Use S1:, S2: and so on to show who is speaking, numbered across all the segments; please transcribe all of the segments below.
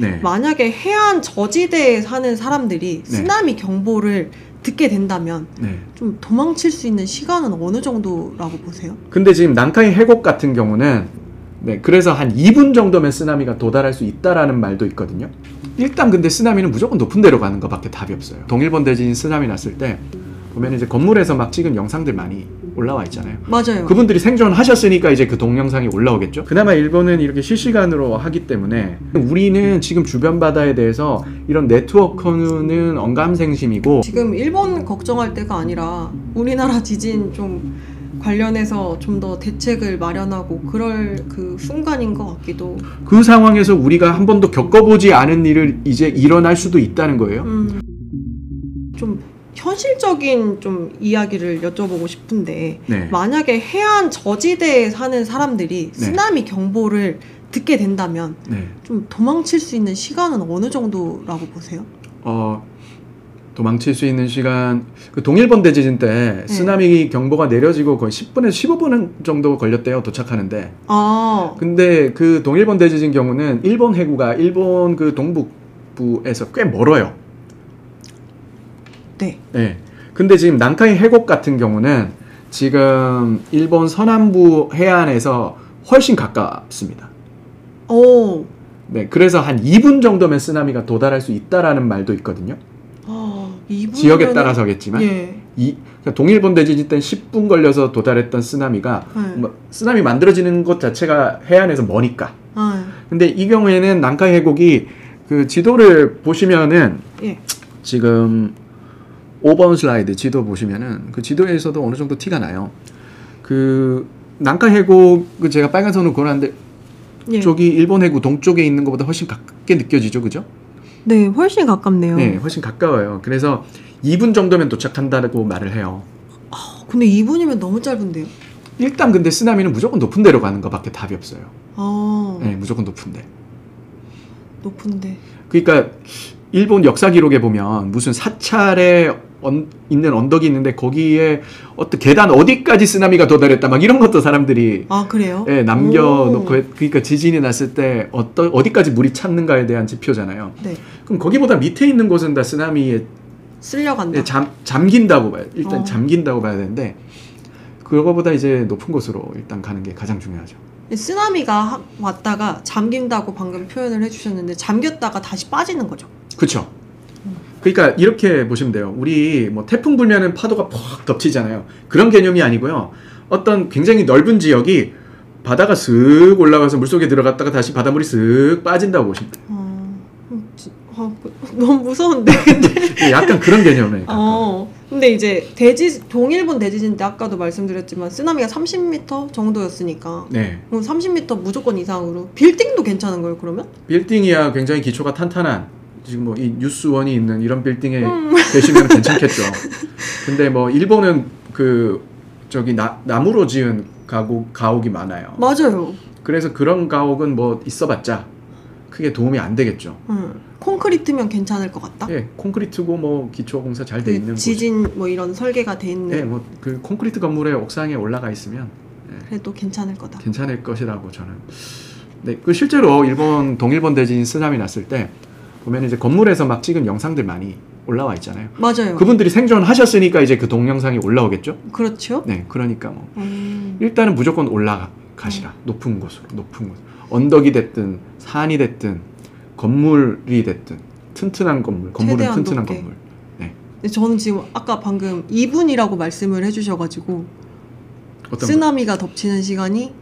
S1: 네.
S2: 만약에 해안 저지대에 사는 사람들이
S1: 네.
S2: 쓰나미 경보를 듣게 된다면
S1: 네.
S2: 좀 도망칠 수 있는 시간은 어느 정도라고 보세요?
S1: 근데 지금 난카이 해곡 같은 경우는 그래서 한 2분 정도면 쓰나미가 도달할 수 있다라는 말도 있거든요. 일단 근데 쓰나미는 무조건 높은 데로 가는 것밖에 답이 없어요. 동일본 대지진 쓰나미 났을 때 보면 이제 건물에서 막 찍은 영상들 많이 올라와 있잖아요.
S2: 맞아요.
S1: 그분들이 생존하셨으니까 이제 그 동영상이 올라오겠죠. 그나마 일본은 이렇게 실시간으로 하기 때문에 우리는 지금 주변 바다에 대해서 이런 네트워크는 언감생심이고,
S2: 지금 일본 걱정할 때가 아니라 우리나라 지진 좀 관련해서 좀 더 대책을 마련하고 그럴 그 순간인 것 같기도.
S1: 그 상황에서 우리가 한 번도 겪어보지 않은 일을 이제 일어날 수도 있다는 거예요.
S2: 좀 현실적인 좀 이야기를 여쭤보고 싶은데,
S1: 네.
S2: 만약에 해안 저지대에 사는 사람들이
S1: 네.
S2: 쓰나미 경보를 듣게 된다면
S1: 네.
S2: 좀 도망칠 수 있는 시간은 어느 정도라고 보세요?
S1: 도망칠 수 있는 시간, 그 동일본 대지진 때 쓰나미 경보가 내려지고 거의 10분에서 15분 정도 걸렸대요, 도착하는데. 근데 그 동일본 대지진 경우는 일본 해구가 일본 그 동북부에서 꽤 멀어요.
S2: 네.
S1: 근데 지금 난카이 해곡 같은 경우는 지금 일본 서남부 해안에서 훨씬 가깝습니다. 네, 그래서 한 2분 정도면 쓰나미가 도달할 수 있다라는 말도 있거든요.
S2: 2분이면은...
S1: 지역에 따라서겠지만,
S2: 예.
S1: 그러니까 동일본 대지진 때 10분 걸려서 도달했던 쓰나미가 쓰나미 만들어지는 것 자체가 해안에서 머니까. 근데 이 경우에는 난카이 해곡이 그 지도를 보시면은 지금 5번 슬라이드 지도 보시면은 그 지도에서도 어느 정도 티가 나요. 그 난카이 해곡 제가 빨간 선으로 그어놨는데 저기 일본 해구 동쪽에 있는 것보다 훨씬 가깝게 느껴지죠, 그죠?
S2: 네, 훨씬 가깝네요.
S1: 네, 훨씬 가까워요. 그래서 2분 정도면 도착한다고 말을 해요.
S2: 근데 2분이면 너무 짧은데요?
S1: 일단 근데 쓰나미는 무조건 높은 데로 가는 것밖에 답이 없어요. 네, 무조건 높은데. 그러니까 일본 역사 기록에 보면 무슨 사찰에 있는 언덕이 있는데 거기에 어떤 계단 어디까지 쓰나미가 도달했다 막 이런 것도 사람들이
S2: 그래요?
S1: 네, 남겨놓고 그러니까 지진이 났을 때 어디까지 물이 찼는가에 대한 지표잖아요.
S2: 네.
S1: 그럼 거기보다 밑에 있는 곳은 다 쓰나미에
S2: 쓸려간다.
S1: 잠긴다고 봐요. 일단 잠긴다고 봐야 되는데 그거보다 이제 높은 곳으로 일단 가는 게 가장 중요하죠.
S2: 쓰나미가 왔다가 잠긴다고 방금 표현을 해주셨는데 잠겼다가 다시 빠지는 거죠?
S1: 그렇죠. 그러니까 이렇게 보시면 돼요. 우리 뭐 태풍 불면은 파도가 퍽 덮치잖아요. 그런 개념이 아니고요. 어떤 굉장히 넓은 지역이 바다가 슥 올라가서 물속에 들어갔다가 다시 바닷물이 슥 빠진다고 보시면 돼요.
S2: 너무 무서운데.
S1: 약간 그런 개념에 가까워요.
S2: 근데 이제 동일본 대지진 때 아까도 말씀드렸지만 쓰나미가 30m 정도였으니까
S1: 네.
S2: 30m 무조건 이상으로 빌딩도 괜찮은 거예요, 그러면?
S1: 빌딩이야 굉장히 기초가 탄탄한 지금 뭐 이 뉴스원이 있는 이런 빌딩에 계시면 괜찮겠죠. 근데 뭐 일본은 그 저기 나무로 지은 가옥이 많아요.
S2: 맞아요.
S1: 그래서 그런 가옥은 뭐 있어봤자 크게 도움이 안 되겠죠.
S2: 콘크리트면 괜찮을 것 같다?
S1: 예, 콘크리트고 뭐 기초공사 잘 돼 있는
S2: 지진 뭐 이런 설계가 돼 있는.
S1: 예, 뭐 그 콘크리트 건물의 옥상에 올라가 있으면
S2: 그래도 괜찮을 거다.
S1: 괜찮을 것이라고 저는. 네, 그 실제로 동일본 대지진 쓰나미 났을 때 보면 이제 건물에서 막 찍은 영상들 많이 올라와 있잖아요.
S2: 맞아요.
S1: 그분들이 생존하셨으니까 이제 그 동영상이 올라오겠죠.
S2: 그렇죠.
S1: 네, 그러니까 뭐 일단은 무조건 올라가시라. 높은 곳으로. 언덕이 됐든 산이 됐든 건물이 됐든 튼튼한 건물은 튼튼한
S2: 높게.
S1: 건물. 네.
S2: 근데 저는 지금 아까 방금 2분이라고 말씀을 해주셔가지고 쓰나미가 덮치는 시간이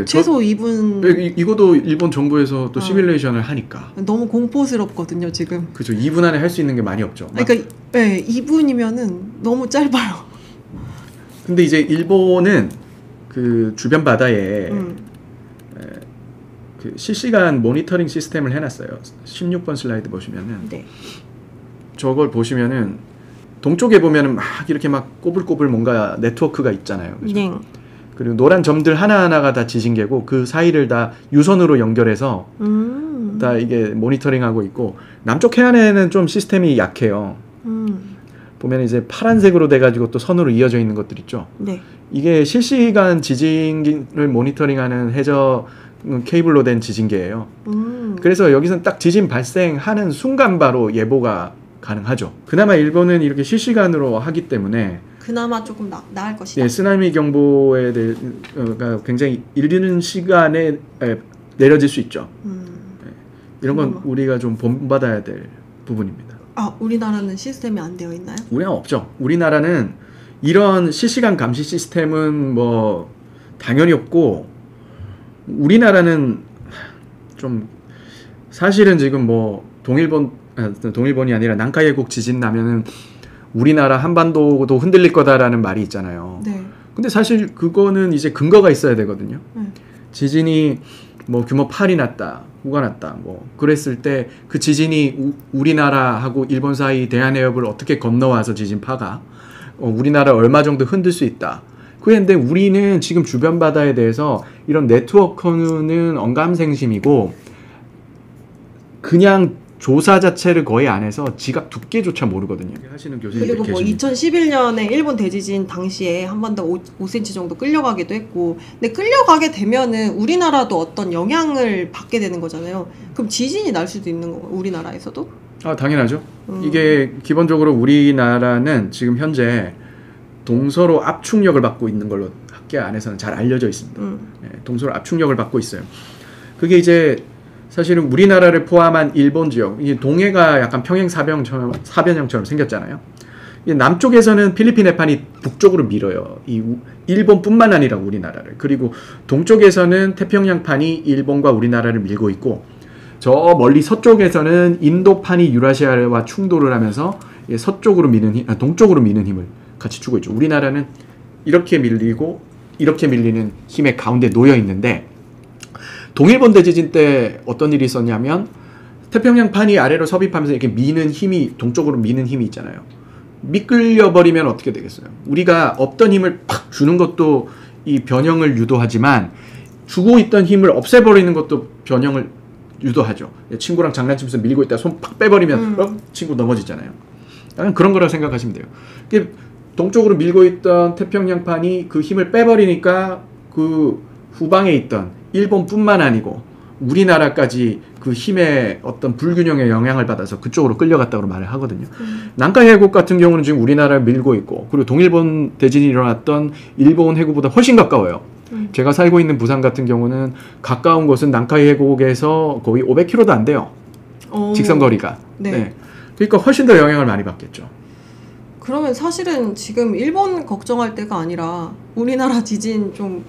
S2: 최소 2분.
S1: 네, 이것도 일본 정부에서 또 시뮬레이션을 하니까
S2: 너무 공포스럽거든요 지금.
S1: 그죠. 2분 안에 할 수 있는 게 많이 없죠.
S2: 그러니까 2분이면은 너무 짧아요.
S1: 근데 이제 일본은 그 주변 바다에 그 실시간 모니터링 시스템을 해놨어요. 16번 슬라이드 보시면은 저걸 보시면은 동쪽에 보면은 막 이렇게 막 꼬불꼬불 뭔가 네트워크가 있잖아요. 그죠? 그리고 노란 점들 하나하나가 다 지진계고 그 사이를 다 유선으로 연결해서 다 이게 모니터링하고 있고, 남쪽 해안에는 좀 시스템이 약해요. 보면 이제 파란색으로 돼가지고 또 선으로 이어져 있는 것들 있죠.
S2: 네.
S1: 이게 실시간 지진을 모니터링하는 해저 케이블로 된 지진계예요. 그래서 여기서는 딱 지진 발생하는 순간 바로 예보가 가능하죠. 그나마 일본은 이렇게 실시간으로 하기 때문에
S2: 그나마 조금 나을 것이다.
S1: 네, 쓰나미 경보에 대해서 굉장히 이르는 시간에 내려질 수 있죠. 네, 이런 건 우리가 좀 본받아야 될 부분입니다.
S2: 아, 우리나라는 시스템이 안 되어 있나요?
S1: 우리나라 없죠. 우리나라는 이런 실시간 감시 시스템은 뭐 당연히 없고, 우리나라는 좀 사실은 지금 뭐 동일본이 아니라 난카이 해국 지진 나면은 우리나라 한반도도 흔들릴 거다라는 말이 있잖아요.
S2: 네.
S1: 근데 사실 그거는 이제 근거가 있어야 되거든요. 지진이 뭐 규모 8이 났다, 9가 났다, 뭐 그랬을 때 그 지진이 우리나라하고 일본 사이 대한해협을 어떻게 건너와서 지진파가 우리나라 얼마 정도 흔들 수 있다. 그런데 우리는 지금 주변 바다에 대해서 이런 네트워크는 언감생심이고 그냥 조사 자체를 거의 안 해서 지각 두께조차 모르거든요. 하시는 교수님들
S2: 그리고 뭐 2011년에 일본 대지진 당시에 한반도 5cm 정도 끌려가기도 했고, 근데 끌려가게 되면은 우리나라도 어떤 영향을 받게 되는 거잖아요. 그럼 지진이 날 수도 있는 거고, 우리나라에서도?
S1: 아, 당연하죠. 이게 기본적으로 우리나라는 지금 현재 동서로 압축력을 받고 있는 걸로 학계 안에서는 잘 알려져 있습니다. 네, 동서로 압축력을 받고 있어요. 그게 이제 사실은 우리나라를 포함한 일본 지역, 이 동해가 약간 평행 사변형처럼 생겼잖아요. 남쪽에서는 필리핀 해판이 북쪽으로 밀어요. 이 일본뿐만 아니라 우리나라를. 그리고 동쪽에서는 태평양판이 일본과 우리나라를 밀고 있고, 저 멀리 서쪽에서는 인도판이 유라시아와 충돌을 하면서 서쪽으로 동쪽으로 미는 힘을 같이 주고 있죠. 우리나라는 이렇게 밀리고 이렇게 밀리는 힘의 가운데 놓여 있는데, 동일본 대지진 때 어떤 일이 있었냐면 태평양판이 아래로 섭입하면서 이렇게 미는 힘이, 동쪽으로 미는 힘이 있잖아요. 미끌려 버리면 어떻게 되겠어요? 우리가 없던 힘을 팍 주는 것도 이 변형을 유도하지만 주고 있던 힘을 없애버리는 것도 변형을 유도하죠. 친구랑 장난치면서 밀고 있다가 손 팍 빼버리면 친구 넘어지잖아요. 그런 거라고 생각하시면 돼요. 동쪽으로 밀고 있던 태평양판이 그 힘을 빼버리니까 그 후방에 있던 일본뿐만 아니고 우리나라까지 그 힘의 어떤 불균형에 영향을 받아서 그쪽으로 끌려갔다고 말을 하거든요. 난카이 해국 같은 경우는 지금 우리나라를 밀고 있고, 그리고 동일본 대진이 일어났던 일본 해구보다 훨씬 가까워요. 제가 살고 있는 부산 같은 경우는 가까운 곳은 난카이 해국에서 거의 500km도 안 돼요. 직선거리가.
S2: 네.
S1: 네. 그러니까 훨씬 더 영향을 많이 받겠죠.
S2: 그러면 사실은 지금 일본 걱정할 때가 아니라 우리나라 지진 좀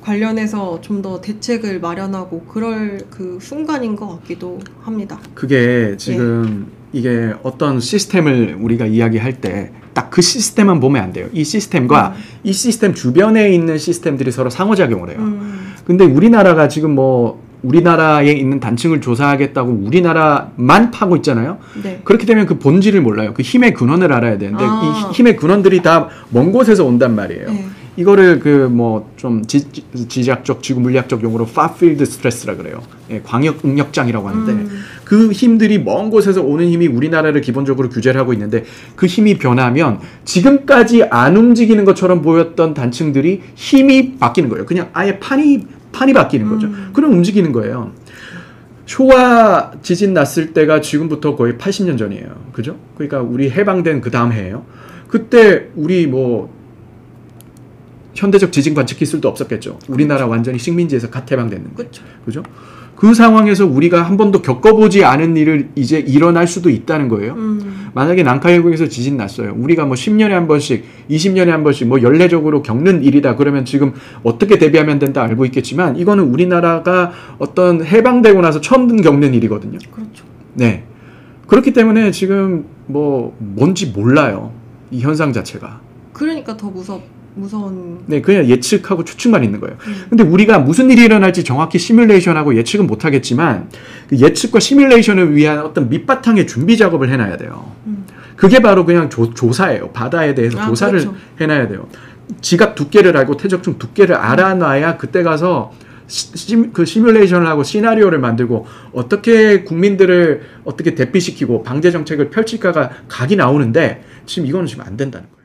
S2: 관련해서 좀 더 대책을 마련하고 그럴 그 순간인 것 같기도 합니다.
S1: 그게 지금 이게 어떤 시스템을 우리가 이야기할 때 딱 그 시스템만 보면 안 돼요. 이 시스템과 이 시스템 주변에 있는 시스템들이 서로 상호작용을 해요. 근데 우리나라가 지금 뭐 우리나라에 있는 단층을 조사하겠다고 우리나라만 파고 있잖아요.
S2: 네.
S1: 그렇게 되면 그 본질을 몰라요. 그 힘의 근원을 알아야 되는데 이 힘의 근원들이 다 먼 곳에서 온단 말이에요.
S2: 네.
S1: 이거를 그 뭐 좀 지질학적 지구 물리학적 용어로 far-field stress라 그래요. 예, 광역 응력장이라고 하는데 그 힘들이 먼 곳에서 오는 힘이 우리나라를 기본적으로 규제를 하고 있는데, 그 힘이 변하면 지금까지 안 움직이는 것처럼 보였던 단층들이 힘이 바뀌는 거예요. 그냥 아예 판이 바뀌는 거죠. 그럼 움직이는 거예요. 쇼와 지진 났을 때가 지금부터 거의 80년 전이에요. 그죠? 그러니까 우리 해방된 그 다음 해예요. 그때 우리 뭐 현대적 지진 관측 기술도 없었겠죠. 우리나라 완전히 식민지에서 갓 해방됐는데. 그죠? 그 상황에서 우리가 한 번도 겪어보지 않은 일을 이제 일어날 수도 있다는 거예요. 만약에 난카이 해국에서 지진 났어요. 우리가 뭐 10년에 한 번씩, 20년에 한 번씩 뭐 연례적으로 겪는 일이다. 그러면 지금 어떻게 대비하면 된다 알고 있겠지만, 이거는 우리나라가 어떤 해방되고 나서 처음 겪는 일이거든요.
S2: 그렇죠.
S1: 네. 그렇기 때문에 지금 뭐 뭔지 몰라요. 이 현상 자체가.
S2: 그러니까 더 무서운.
S1: 네, 그냥 예측하고 추측만 있는 거예요. 근데 우리가 무슨 일이 일어날지 정확히 시뮬레이션하고 예측은 못 하겠지만, 그 예측과 시뮬레이션을 위한 어떤 밑바탕의 준비 작업을 해놔야 돼요. 그게 바로 그냥 조사예요. 바다에 대해서 조사를
S2: 그렇죠.
S1: 해놔야 돼요. 지각 두께를 알고 퇴적층 두께를 알아놔야 그때 가서 그 시뮬레이션을 하고 시나리오를 만들고 어떻게 국민들을 어떻게 대피시키고 방제 정책을 펼칠까가 각이 나오는데, 지금 이거는 지금 안 된다는 거예요.